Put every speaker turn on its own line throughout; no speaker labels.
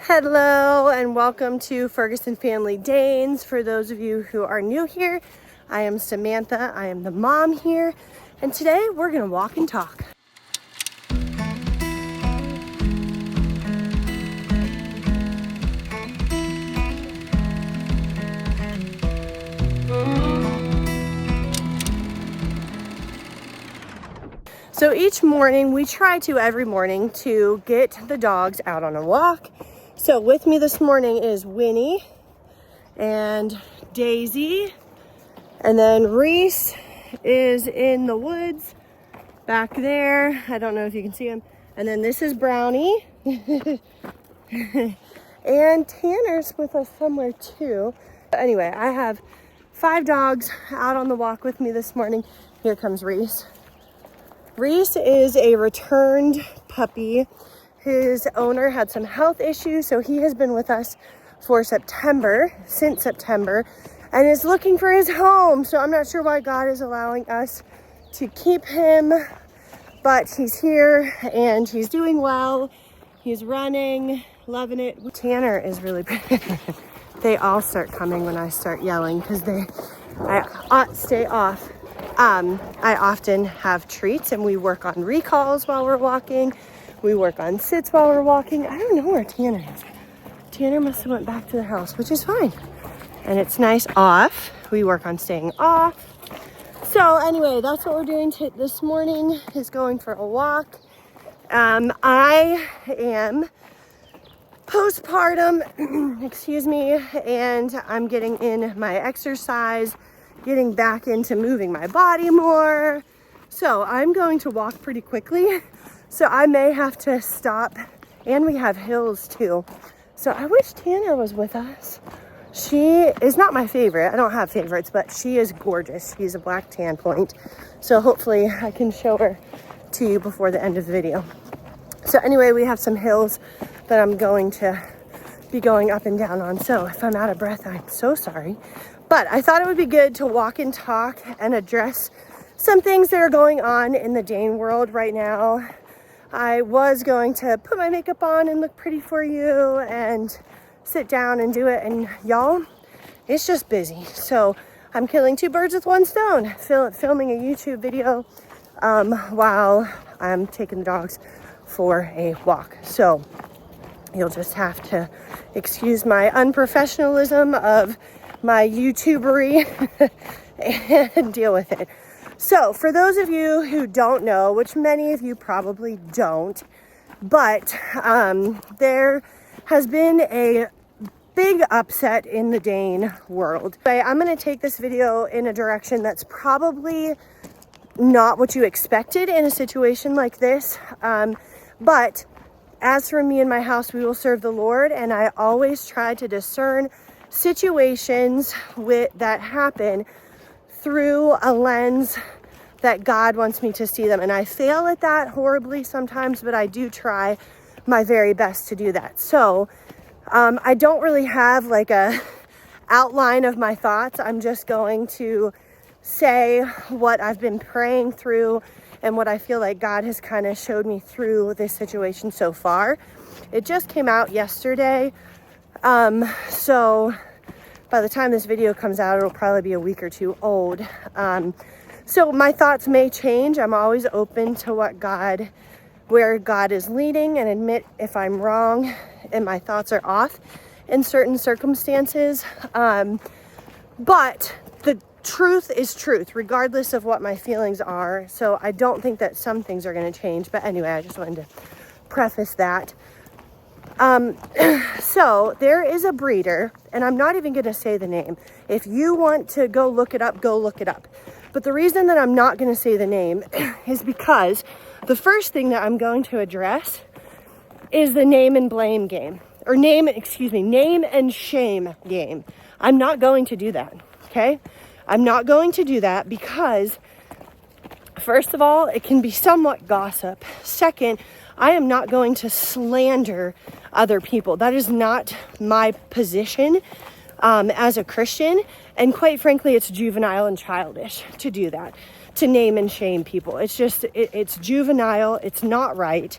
Hello and welcome to Ferguson Family Danes. For those of you who are new here, I am Samantha. I am the mom here, and today we're gonna walk and talk. So each morning, we try to every morning to get the dogs out on a walk. So with me this morning is Winnie and Daisy, and then Reese is in the woods back there. I don't know if you can see him. And then this is Brownie. And Tanner's with us somewhere too. But anyway, I have 5 dogs out on the walk with me this morning. Here comes Reese. Reese is a returned puppy. His owner had some health issues, so he has been with us for since September, and is looking for his home. So I'm not sure why God is allowing us to keep him, but he's here and he's doing well. He's running, loving it. Tanner is really pretty. They all start coming when I start yelling because I stay off. I often have treats, and we work on recalls while we're walking. We work on sits while we're walking. I don't know where Tanner is. Tanner must have went back to the house, which is fine. And it's nice off. We work on staying off. So anyway, that's what we're doing this morning, is going for a walk. I am postpartum, excuse me, and I'm getting in my exercise, getting back into moving my body more. So I'm going to walk pretty quickly. So I may have to stop, and we have hills too. So I wish Tanner was with us. She is not my favorite. I don't have favorites, but she is gorgeous. She's a black tan point. So hopefully I can show her to you before the end of the video. So anyway, we have some hills that I'm going to be going up and down on. So if I'm out of breath, I'm so sorry. But I thought it would be good to walk and talk and address some things that are going on in the Dane world right now. I was going to put my makeup on and look pretty for you and sit down and do it. And y'all, it's just busy. So I'm killing 2 birds with 1 stone, filming a YouTube video while I'm taking the dogs for a walk. So you'll just have to excuse my unprofessionalism of my YouTubery and deal with it. So for those of you who don't know, which many of you probably don't, but there has been a big upset in the Dane world. I'm going to take this video in a direction that's probably not what you expected in a situation like this. But as for me and my house, we will serve the Lord, and I always try to discern situations that happen through a lens that God wants me to see them. And I fail at that horribly sometimes, but I do try my very best to do that. So I don't really have like a outline of my thoughts. I'm just going to say what I've been praying through and what I feel like God has kind of showed me through this situation so far. It just came out yesterday. So by the time this video comes out, it'll probably be a week or 2 old. So my thoughts may change. I'm always open to where God is leading, and admit if I'm wrong and my thoughts are off in certain circumstances. But the truth is truth, regardless of what my feelings are. So I don't think that some things are going to change. But anyway, I just wanted to preface that. So there is a breeder, and I'm not even going to say the name. If you want to go look it up, go look it up. But the reason that I'm not going to say the name is because the first thing that I'm going to address is the name and blame game, or name and shame game. I'm not going to do that. Okay. I'm not going to do that because, first of all, it can be somewhat gossip. Second, I am not going to slander other people. That is not my position as a Christian. And quite frankly, it's juvenile and childish to do that, to name and shame people. It's just, it's juvenile. It's not right.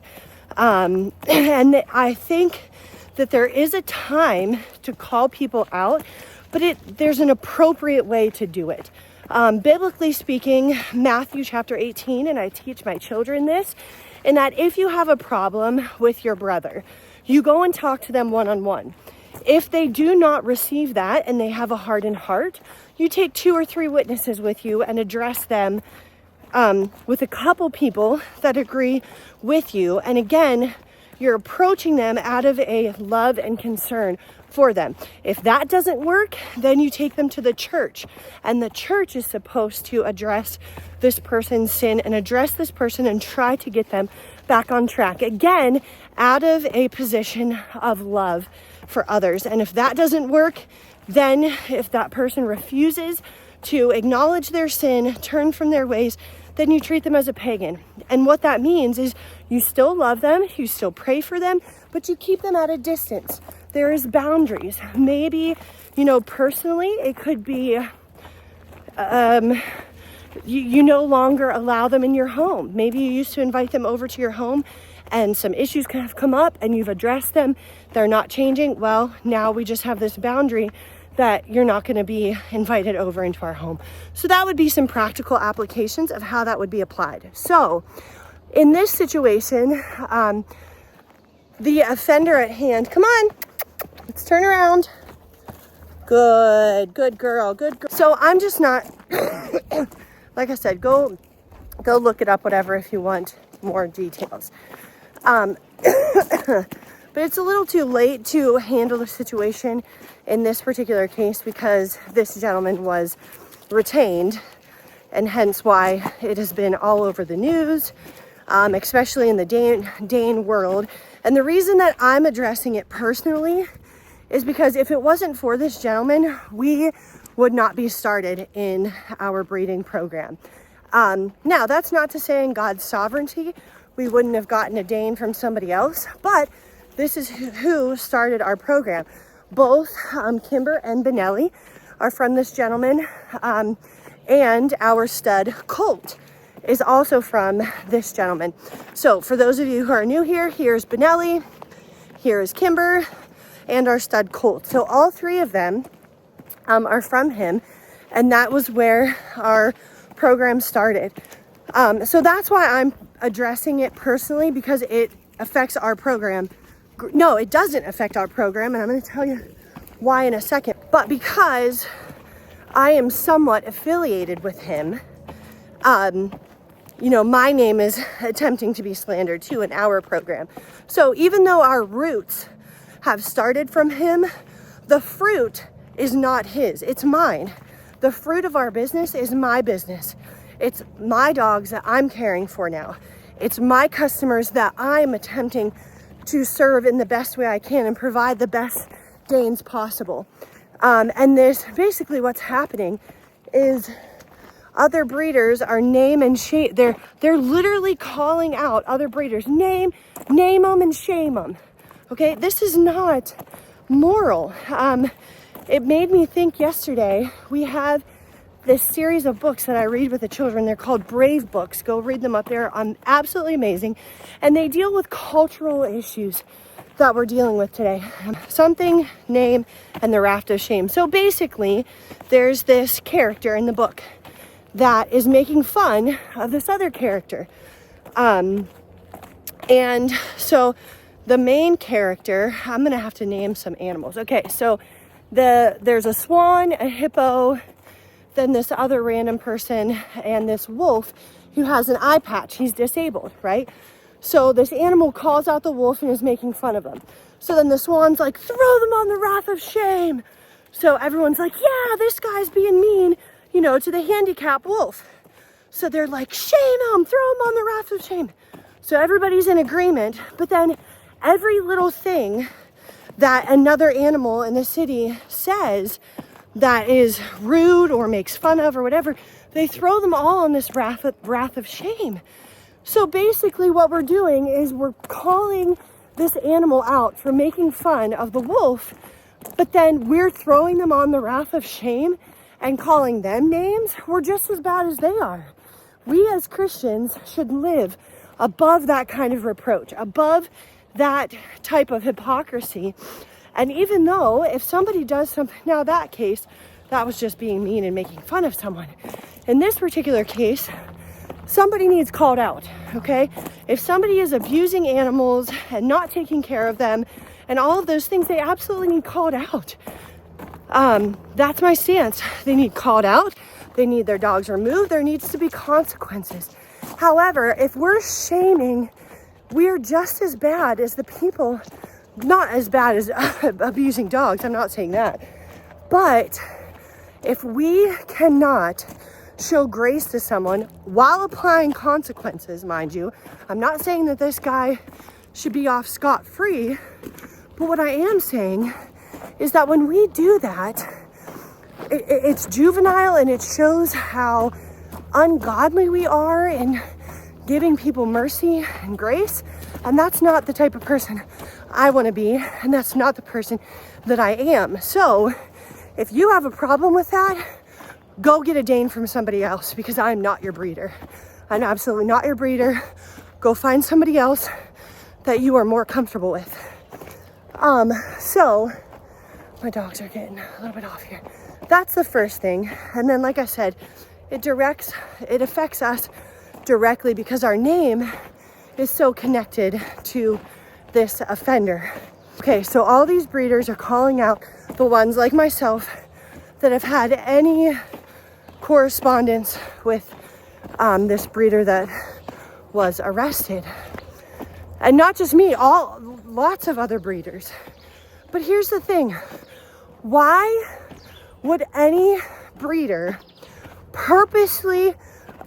And I think that there is a time to call people out, but there's an appropriate way to do it. Biblically speaking, Matthew chapter 18, and I teach my children this, in that if you have a problem with your brother, you go and talk to them one-on-one. If they do not receive that and they have a hardened heart, you take 2 or 3 witnesses with you and address them with a couple people that agree with you. And again, you're approaching them out of a love and concern for them. If that doesn't work, then you take them to the church, and the church is supposed to address this person's sin and address this person and try to get them back on track, again, out of a position of love for others. And if that doesn't work, then if that person refuses to acknowledge their sin, turn from their ways, then you treat them as a pagan. And what that means is you still love them, you still pray for them, but you keep them at a distance. There is boundaries. Maybe, personally, it could be you no longer allow them in your home. Maybe you used to invite them over to your home and some issues have come up and you've addressed them. They're not changing. Well, now we just have this boundary that you're not going to be invited over into our home. So that would be some practical applications of how that would be applied. So in this situation, the offender at hand, come on, let's turn around. Good girl. So I'm just not, like I said, go look it up, whatever, if you want more details. But it's a little too late to handle the situation in this particular case because this gentleman was retained, and hence why it has been all over the news, especially in the Dane world. And the reason that I'm addressing it personally is because if it wasn't for this gentleman, we would not be started in our breeding program. Now, that's not to say in God's sovereignty, we wouldn't have gotten a Dane from somebody else, but this is who started our program. Both Kimber and Benelli are from this gentleman, and our stud Colt is also from this gentleman. So for those of you who are new here, here's Benelli, here is Kimber, and our stud Colt. So all 3 of them are from him, and that was where our program started. So that's why I'm addressing it personally, because it affects our program. No, it doesn't affect our program, and I'm going to tell you why in a second. But because I am somewhat affiliated with him, my name is attempting to be slandered too in our program. So even though our roots have started from him, the fruit is not his, it's mine. The fruit of our business is my business. It's my dogs that I'm caring for now. It's my customers that I'm attempting to serve in the best way I can and provide the best Danes possible. And there's basically what's happening is other breeders are name and shame. They're literally calling out other breeders. Name them and shame them. Okay, this is not moral. It made me think yesterday, we have this series of books that I read with the children. They're called Brave books. Go read them up there. Absolutely amazing. And they deal with cultural issues that we're dealing with today. Something, name, and the raft of shame. So basically, there's this character in the book that is making fun of this other character. And so the main character, I'm going to have to name some animals. Okay, so there's a swan, a hippo, then this other random person, and this wolf who has an eye patch. He's disabled, right? So this animal calls out the wolf and is making fun of him. So then the swan's like, throw them on the wrath of shame. So everyone's like, yeah, this guy's being mean, to the handicapped wolf. So they're like, shame him, throw him on the wrath of shame. So everybody's in agreement, but then every little thing that another animal in the city says that is rude or makes fun of or whatever, they throw them all on this wrath of shame. So basically what we're doing is we're calling this animal out for making fun of the wolf, but then we're throwing them on the wrath of shame and calling them names. We're just as bad as they are. We as Christians should live above that kind of reproach, above that type of hypocrisy. And even though if somebody does something, now that case, that was just being mean and making fun of someone. In this particular case, somebody needs called out, okay? If somebody is abusing animals and not taking care of them and all of those things, they absolutely need called out. That's my stance. They need called out. They need their dogs removed. There needs to be consequences. However, if we're shaming, we're just as bad as the people, not as bad as abusing dogs. I'm not saying that. But if we cannot show grace to someone while applying consequences, mind you, I'm not saying that this guy should be off scot-free, but what I am saying is that when we do that, it's juvenile and it shows how ungodly we are in giving people mercy and grace. And that's not the type of person I want to be. And that's not the person that I am. So if you have a problem with that, go get a Dane from somebody else, because I'm not your breeder. I'm absolutely not your breeder. Go find somebody else that you are more comfortable with. So my dogs are getting a little bit off here. That's the first thing. And then, like I said, it affects us directly because our name is so connected to this offender. Okay, so all these breeders are calling out the ones like myself that have had any correspondence with this breeder that was arrested. And not just me, lots of other breeders. But here's the thing. Why would any breeder purposely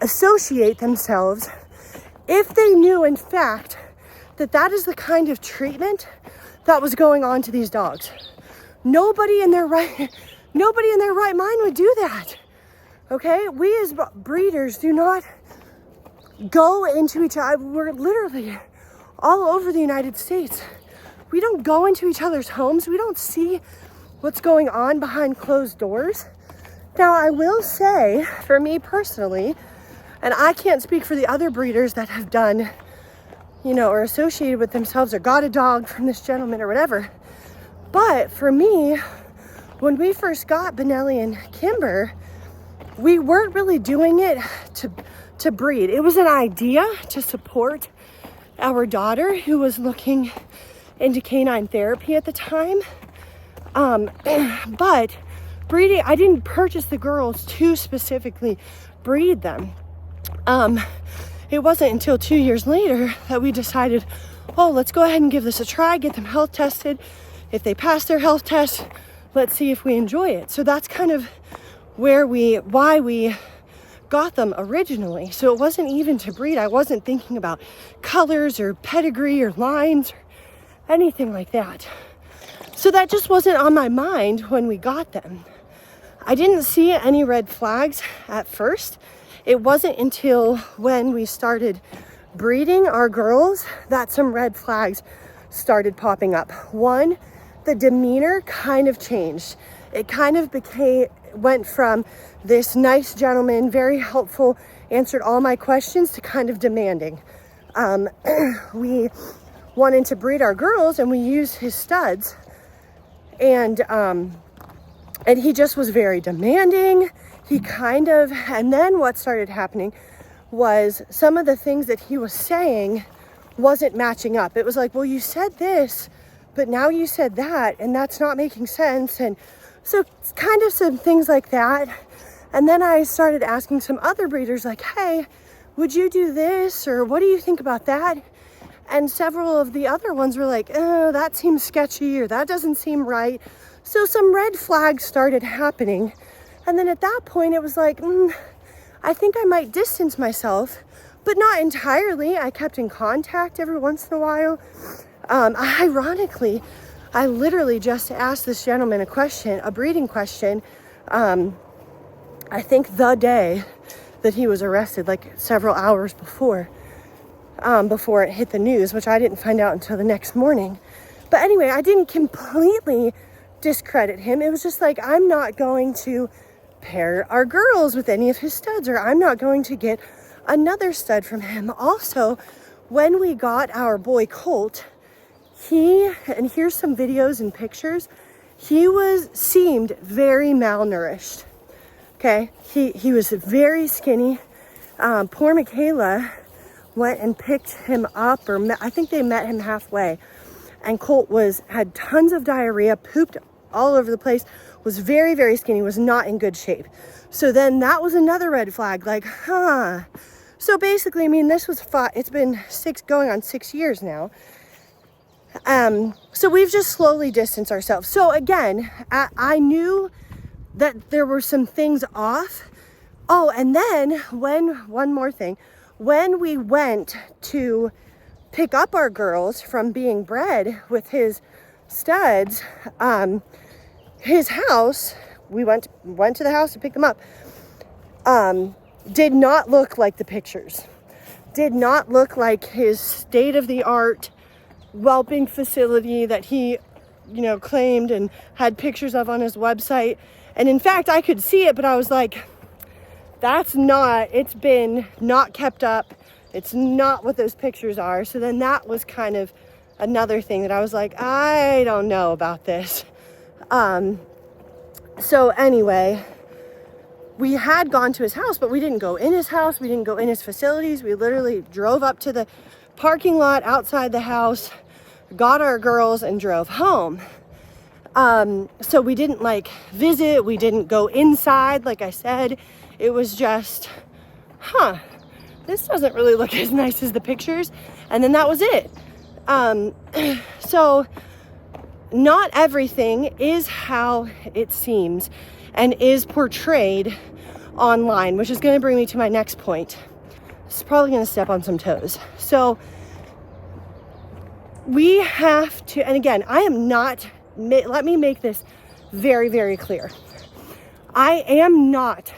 associate themselves if they knew, in fact, that that is the kind of treatment that was going on to these dogs? Nobody in their right mind would do that. Okay? We as breeders do not go into each other. We're literally all over the United States. We don't go into each other's homes. We don't see what's going on behind closed doors. Now, I will say, for me personally, and I can't speak for the other breeders that have done, or associated with themselves or got a dog from this gentleman or whatever. But for me, when we first got Benelli and Kimber, we weren't really doing it to breed. It was an idea to support our daughter who was looking into canine therapy at the time. But breeding, I didn't purchase the girls to specifically breed them. It wasn't until 2 years later that we decided, let's go ahead and give this a try, get them health tested. If they pass their health test, let's see if we enjoy it. So that's kind of why we got them originally. So it wasn't even to breed. I wasn't thinking about colors or pedigree or lines or anything like that. So that just wasn't on my mind when we got them. I didn't see any red flags at first. It wasn't until when we started breeding our girls that some red flags started popping up. One, the demeanor kind of changed. It kind of went from this nice gentleman, very helpful, answered all my questions, to kind of demanding. We wanted to breed our girls and we used his studs. And he just was very demanding. And then what started happening was some of the things that he was saying wasn't matching up. It was like, well, you said this, but now you said that, and that's not making sense. And so kind of some things like that. And then I started asking some other breeders, like, hey, would you do this? Or what do you think about that? And several of the other ones were like, oh, that seems sketchy, or that doesn't seem right. So some red flags started happening. And then at that point, it was like, I think I might distance myself, but not entirely. I kept in contact every once in a while. Ironically, I literally just asked this gentleman a breeding question, I think the day that he was arrested, like several hours before it hit the news, which I didn't find out until the next morning. But anyway, I didn't completely discredit him. It was just like, I'm not going to pair our girls with any of his studs, or I'm not going to get another stud from him. Also, when we got our boy Colt, and here's some videos and pictures, seemed very malnourished. Okay, he was very skinny. Poor Michaela went and picked him up, or I think they met him halfway. And Colt had tons of diarrhea, pooped all over the place, was very, very skinny, was not in good shape. So then that was another red flag, like, So basically, I mean, it's been going on 6 years now. So we've just slowly distanced ourselves. So again, I knew that there were some things off. Oh, and then one more thing, when we went to pick up our girls from being bred with his studs, his house, we went to the house to pick them up, did not look like the pictures. Did not look like his state-of-the-art whelping facility that he, claimed and had pictures of on his website. And in fact, I could see it, but I was like, it's been not kept up. It's not what those pictures are. So then that was kind of another thing that I was like, I don't know about this. So anyway, we had gone to his house, but we didn't go in his house. We didn't go in his facilities. We literally drove up to the parking lot outside the house, got our girls, and drove home. So we didn't visit. We didn't go inside. Like I said, it was just, this doesn't really look as nice as the pictures. And then that was it. So not everything is how it seems and is portrayed online, which is going to bring me to my next point. It's probably going to step on some toes. So we have to, and again, I am not, let me make this very, very clear. I am not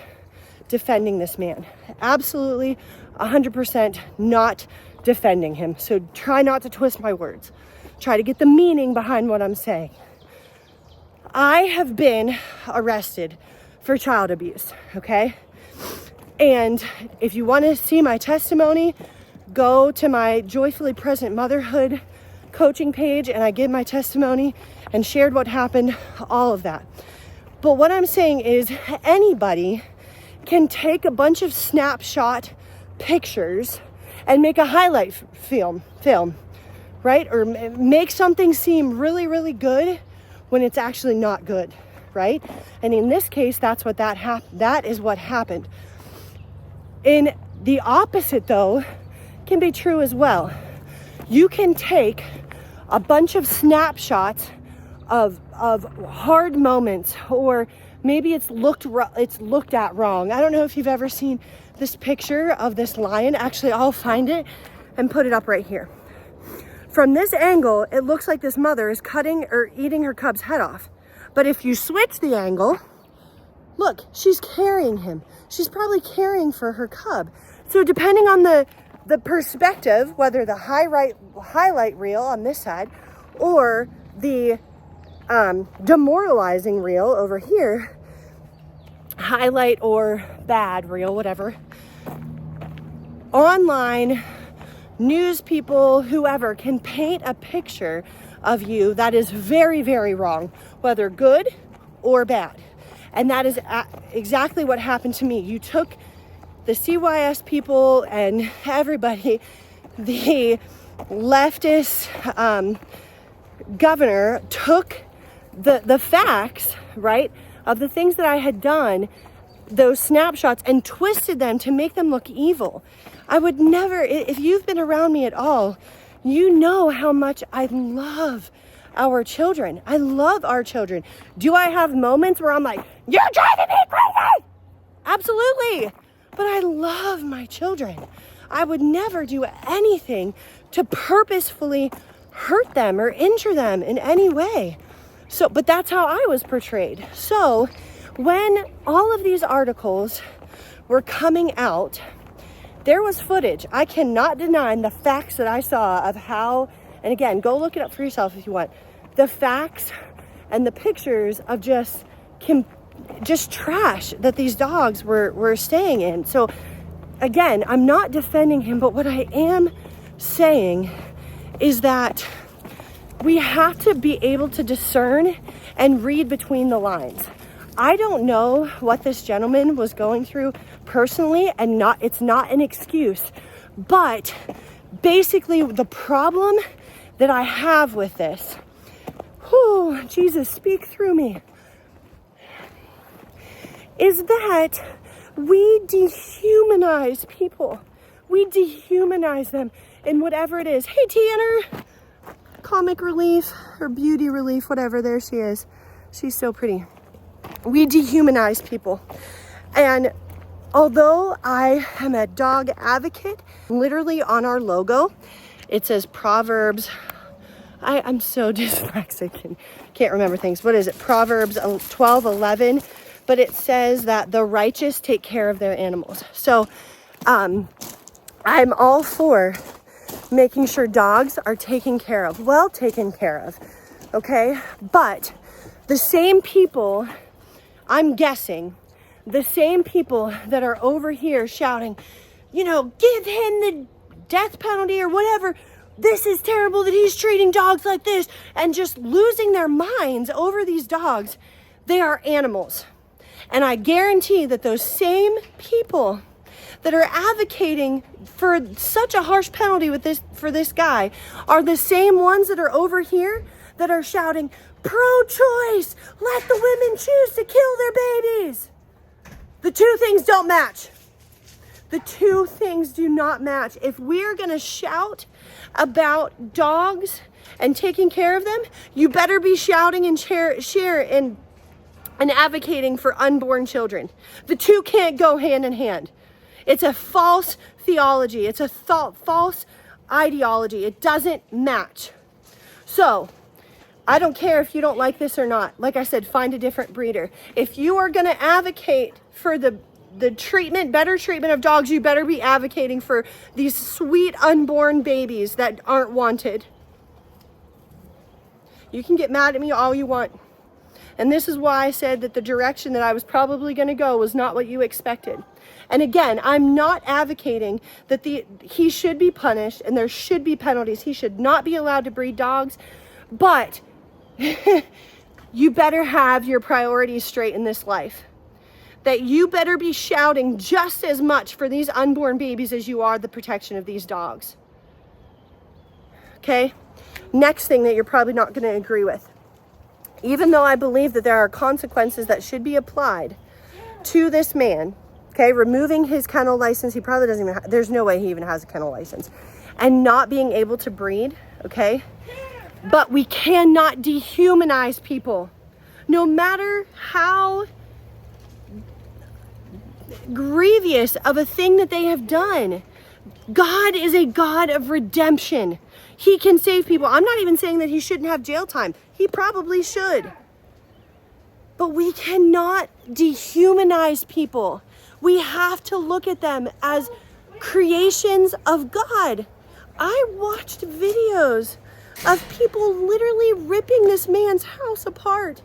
defending this man. Absolutely 100% not defending him. So try not to twist my words. Try to get the meaning behind what I'm saying. I have been arrested for child abuse, okay? And if you want to see my testimony, go to my Joyfully Present Motherhood coaching page, and I give my testimony and shared what happened, all of that. But what I'm saying is anybody can take a bunch of snapshot pictures and make a highlight film, right? Or make something seem really, really good when it's actually not good, right? And in this case, that's what that is what happened. In the opposite, though, can be true as well. You can take a bunch of snapshots of hard moments, or maybe it's looked at wrong. I don't know if you've ever seen this picture of this lion. Actually, I'll find it and put it up right here. From this angle, it looks like this mother is cutting or eating her cub's head off. But if you switch the angle, look, she's carrying him. She's probably caring for her cub. So depending on the perspective, whether the highlight reel on this side or the demoralizing reel over here, highlight or bad reel, whatever, online, news people, whoever can paint a picture of you that is very, very wrong, whether good or bad. And that is exactly what happened to me. You took the CYS people and everybody, the leftist governor took the facts, right, of the things that I had done, those snapshots, and twisted them to make them look evil. I would never, if you've been around me at all, you know how much I love our children. I love our children. Do I have moments where I'm like, you're driving me crazy? Absolutely. But I love my children. I would never do anything to purposefully hurt them or injure them in any way. So, but that's how I was portrayed. So when all of these articles were coming out, there was footage. I cannot deny the facts that I saw of how, and again, go look it up for yourself if you want, the facts and the pictures of just trash that these dogs were staying in. So again, I'm not defending him, but what I am saying is that We have to be able to discern and read between the lines. I don't know what this gentleman was going through personally, and it's not an excuse, but basically the problem that I have with this, Jesus, speak through me, is that we dehumanize people. We dehumanize them in whatever it is. Hey, Tanner, comic relief or beauty relief, whatever, there she is. She's so pretty. We dehumanize people. And although I am a dog advocate, literally on our logo, it says Proverbs. I'm so dyslexic and can't remember things. What is it? Proverbs 12:11. But it says that the righteous take care of their animals. So I'm all for making sure dogs are taken care of, well taken care of, okay? But the same people, I'm guessing, the same people that are over here shouting, you know, give him the death penalty or whatever, this is terrible that he's treating dogs like this, and just losing their minds over these dogs, they are animals. And I guarantee that those same people that are advocating for such a harsh penalty for this guy are the same ones that are over here that are shouting, pro-choice, let the women choose to kill their babies. The two things don't match. The two things do not match. If we're gonna shout about dogs and taking care of them, you better be shouting and share and advocating for unborn children. The two can't go hand in hand. It's a false theology. It's a false ideology. It doesn't match. So I don't care if you don't like this or not. Like I said, find a different breeder. If you are going to advocate for the treatment, better treatment of dogs, you better be advocating for these sweet unborn babies that aren't wanted. You can get mad at me all you want. And this is why I said that the direction that I was probably going to go was not what you expected. And again, I'm not advocating that he should be punished and there should be penalties. He should not be allowed to breed dogs. But you better have your priorities straight in this life. That you better be shouting just as much for these unborn babies as you are the protection of these dogs. Okay? Next thing that you're probably not going to agree with. Even though I believe that there are consequences that should be applied to this man, okay, removing his kennel license, he probably doesn't even there's no way he even has a kennel license, and not being able to breed, okay? But we cannot dehumanize people. No matter how grievous of a thing that they have done, God is a God of redemption. He can save people. I'm not even saying that he shouldn't have jail time. He probably should. But we cannot dehumanize people. We have to look at them as creations of God. I watched videos of people literally ripping this man's house apart.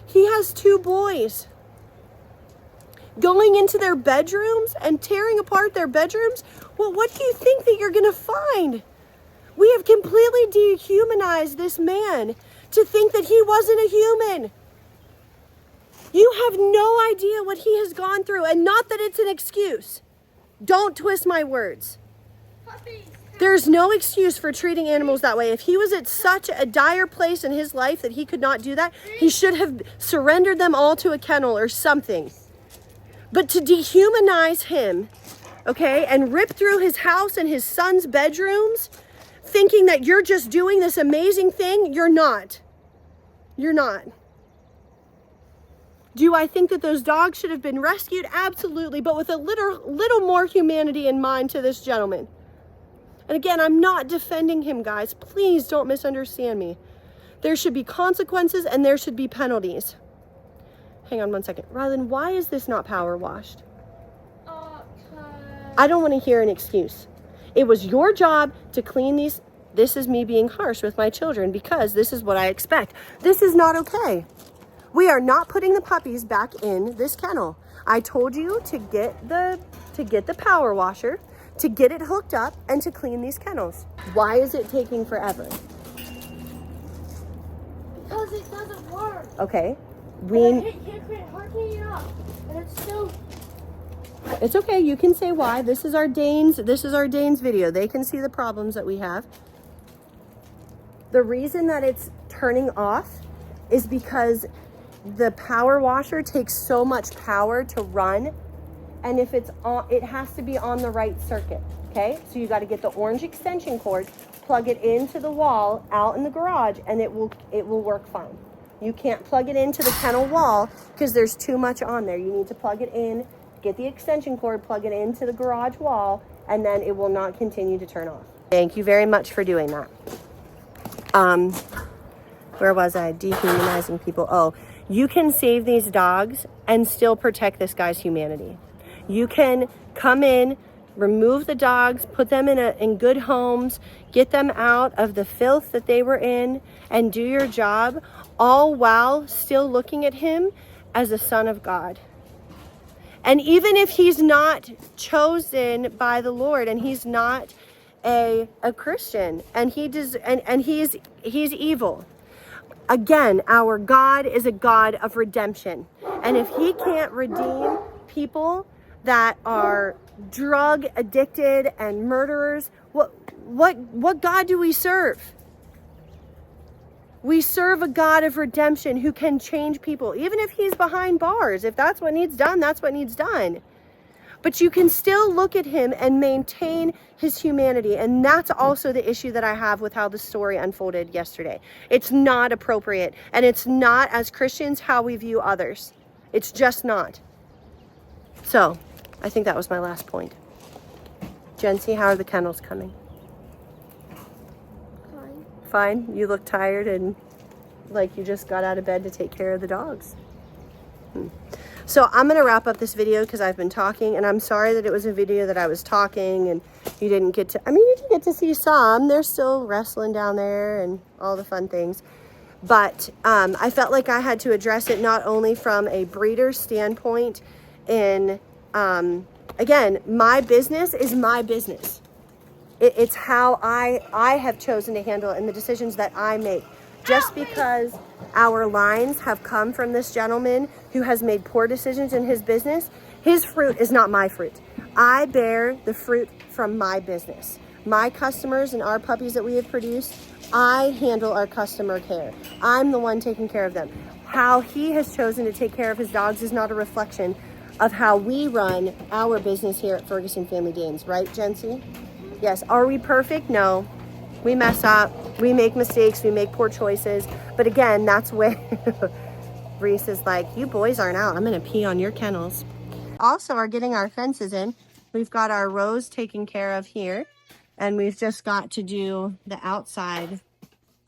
He has 2 boys. Going into their bedrooms and tearing apart their bedrooms. Well, what do you think that you're going to find? We have completely dehumanized this man to think that he wasn't a human. You have no idea what he has gone through, and not that it's an excuse. Don't twist my words. There's no excuse for treating animals that way. If he was at such a dire place in his life that he could not do that, he should have surrendered them all to a kennel or something. But to dehumanize him, okay, and rip through his house and his son's bedrooms, thinking that you're just doing this amazing thing, you're not. You're not. Do I think that those dogs should have been rescued? Absolutely, but with a little more humanity in mind to this gentleman. And again, I'm not defending him, guys. Please don't misunderstand me. There should be consequences and there should be penalties. Hang on one second. Rylan, why is this not power washed? I don't want to hear an excuse. It was your job to clean these. This is me being harsh with my children because this is what I expect. This is not okay. We are not putting the puppies back in this kennel. I told you to get the power washer, to get it hooked up, and to clean these kennels. Why is it taking forever?
it doesn't work.
Okay.
Hardening it up, and it's still.
It's okay. You can say why. This is our Danes. This is our Danes video. They can see the problems that we have. The reason that it's turning off is because the power washer takes so much power to run, and if it's on, it has to be on the right circuit. Okay, so you got to get the orange extension cord, plug it into the wall out in the garage, and it will work fine. You can't plug it into the kennel wall because there's too much on there. You need to plug it in, get the extension cord, plug it into the garage wall, and then it will not continue to turn off. Thank you very much for doing that. Where was I? Dehumanizing people. Oh, you can save these dogs and still protect this guy's humanity. You can come in, remove the dogs, put them in good homes, get them out of the filth that they were in, and do your job, all while still looking at him as a son of God. And even if he's not chosen by the Lord, and he's not a Christian, and he's evil. Again, our God is a God of redemption. And if he can't redeem people that are drug addicted and murderers, what God do we serve? We serve a God of redemption who can change people, even if he's behind bars. If that's what needs done, that's what needs done. But you can still look at him and maintain his humanity. And that's also the issue that I have with how the story unfolded yesterday. It's not appropriate. And it's not, as Christians, how we view others. It's just not. So, I think that was my last point. Jency, how are the kennels coming?
Fine.
Fine? You look tired and like you just got out of bed to take care of the dogs. So I'm going to wrap up this video because I've been talking, and I'm sorry that it was a video that I was talking and you didn't get to, you didn't get to see some. They're still wrestling down there and all the fun things. But I felt like I had to address it not only from a breeder standpoint in, again, my business is my business. It's how I have chosen to handle it and the decisions that I make. Just because our lines have come from this gentleman who has made poor decisions in his business, his fruit is not my fruit. I bear the fruit from my business. My customers and our puppies that we have produced, I handle our customer care. I'm the one taking care of them. How he has chosen to take care of his dogs is not a reflection of how we run our business here at Ferguson Family Danes, right, Jency? Yes. Are we perfect? No. We mess up, we make mistakes, we make poor choices. But again, that's where Reese is like, you boys aren't out. I'm gonna pee on your kennels. Also are getting our fences in. We've got our rows taken care of here, and we've just got to do the outside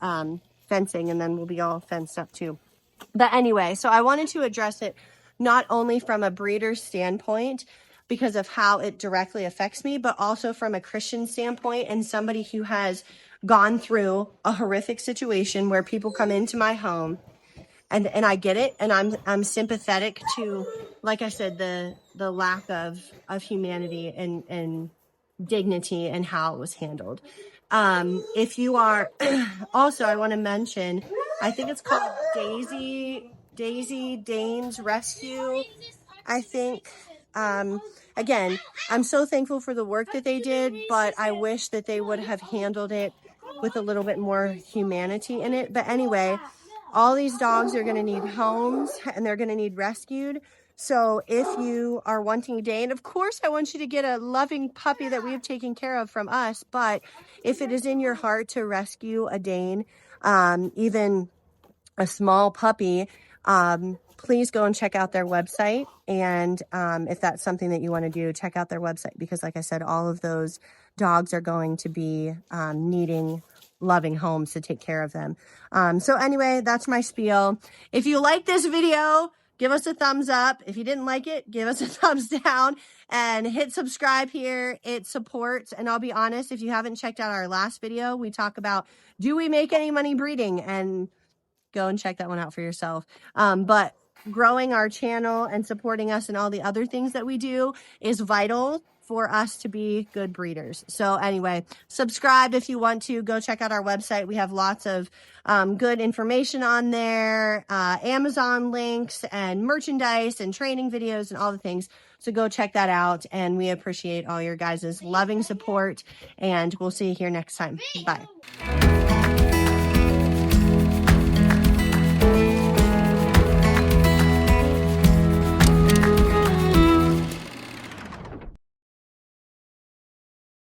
fencing, and then we'll be all fenced up too. But anyway, so I wanted to address it not only from a breeder's standpoint, because of how it directly affects me, but also from a Christian standpoint and somebody who has gone through a horrific situation where people come into my home, and I get it, and I'm sympathetic to, like I said, the lack of humanity and dignity and how it was handled. If you are also, I want to mention, I think it's called Daisy Dane's Rescue, I think. Again, I'm so thankful for the work that they did, but I wish that they would have handled it with a little bit more humanity in it. But anyway, all these dogs are going to need homes and they're going to need rescued. So if you are wanting a Dane, of course, I want you to get a loving puppy that we have taken care of from us. But if it is in your heart to rescue a Dane, even a small puppy, please go and check out their website. And if that's something that you want to do, check out their website, because like I said, all of those dogs are going to be needing loving homes to take care of them. So anyway, that's my spiel. If you like this video, give us a thumbs up. If you didn't like it, give us a thumbs down and hit subscribe here. It supports. And I'll be honest, if you haven't checked out our last video, we talk about, do we make any money breeding? And go and check that one out for yourself. But growing our channel and supporting us in all the other things that we do is vital for us to be good breeders. So anyway, subscribe if you want to. Go check out our website. We have lots of good information on there, Amazon links and merchandise and training videos and all the things. So go check that out. And we appreciate all your guys' loving support. And we'll see you here next time. Bye.